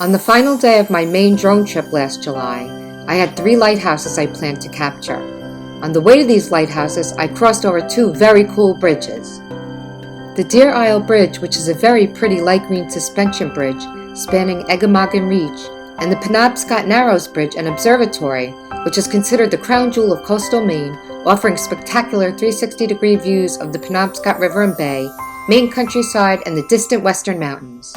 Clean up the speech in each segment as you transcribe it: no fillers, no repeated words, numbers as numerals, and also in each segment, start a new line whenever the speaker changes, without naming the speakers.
On the final day of my Maine drone trip last July, I had 3 lighthouses I planned to capture. On the way to these lighthouses, I crossed over 2 very cool bridges. The Deer Isle Bridge, which is a very pretty light green suspension bridge spanning Eggemoggin Reach, and the Penobscot Narrows Bridge and Observatory, which is considered the crown jewel of coastal Maine, offering spectacular 360-degree views of the Penobscot River and Bay, Maine countryside, and the distant western mountains.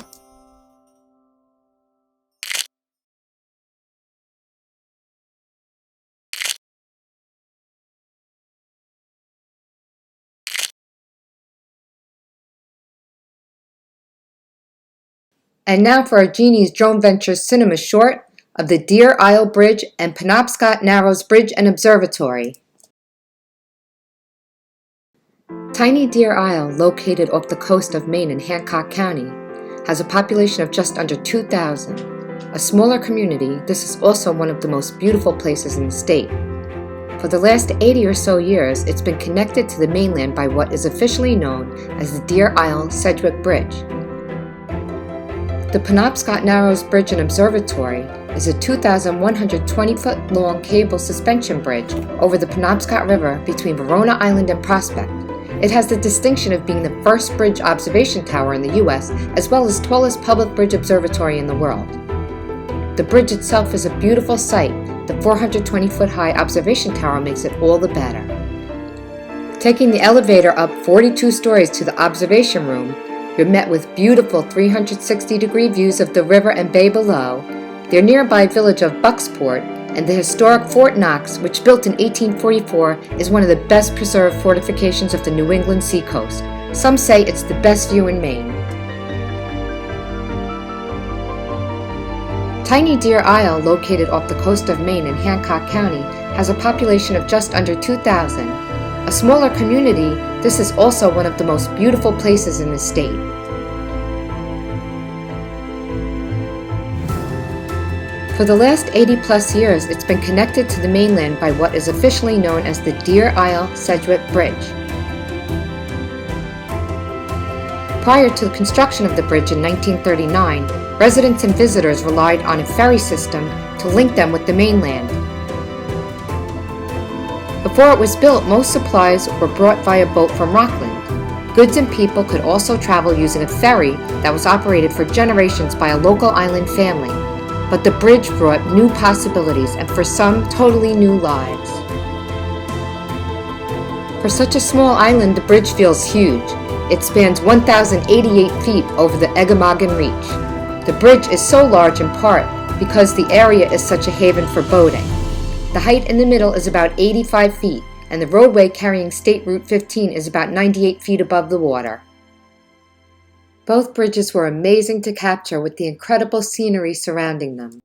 And now for our Genie's Drone Ventures Cinema short of the Deer Isle Bridge and Penobscot Narrows Bridge and Observatory. Tiny Deer Isle, located off the coast of Maine in Hancock County, has a population of just under 2,000. A smaller community, this is also one of the most beautiful places in the state. For the last 80 or so years, it's been connected to the mainland by what is officially known as the Deer Isle Sedgwick Bridge. The Penobscot Narrows Bridge and Observatory is a 2,120-foot long cable suspension bridge over the Penobscot River between Verona Island and Prospect. It has the distinction of being the first bridge observation tower in the U.S., as well as tallest public bridge observatory in the world. The bridge itself is a beautiful sight. The 420-foot-high observation tower makes it all the better. Taking the elevator up 42 stories to the observation room, you're met with beautiful 360-degree views of the river and bay below, their nearby village of Bucksport, and the historic Fort Knox, which built in 1844 is one of the best preserved fortifications of the New England seacoast. Some say it's the best view in Maine. Tiny Deer Isle, located off the coast of Maine in Hancock County, has a population of just under 2,000. A smaller community, this is also one of the most beautiful places in the state. For the last 80-plus years, it's been connected to the mainland by what is officially known as the Deer Isle Sedgwick Bridge. Prior to the construction of the bridge in 1939, residents and visitors relied on a ferry system to link them with the mainland. Before it was built, most supplies were brought via boat from Rockland. Goods and people could also travel using a ferry that was operated for generations by a local island family. But the bridge brought new possibilities and for some, totally new lives. For such a small island, the bridge feels huge. It spans 1,088 feet over the Eggemoggin Reach. The bridge is so large in part because the area is such a haven for boating. The height in the middle is about 85 feet, and the roadway carrying State Route 15 is about 98 feet above the water. Both bridges were amazing to capture with the incredible scenery surrounding them.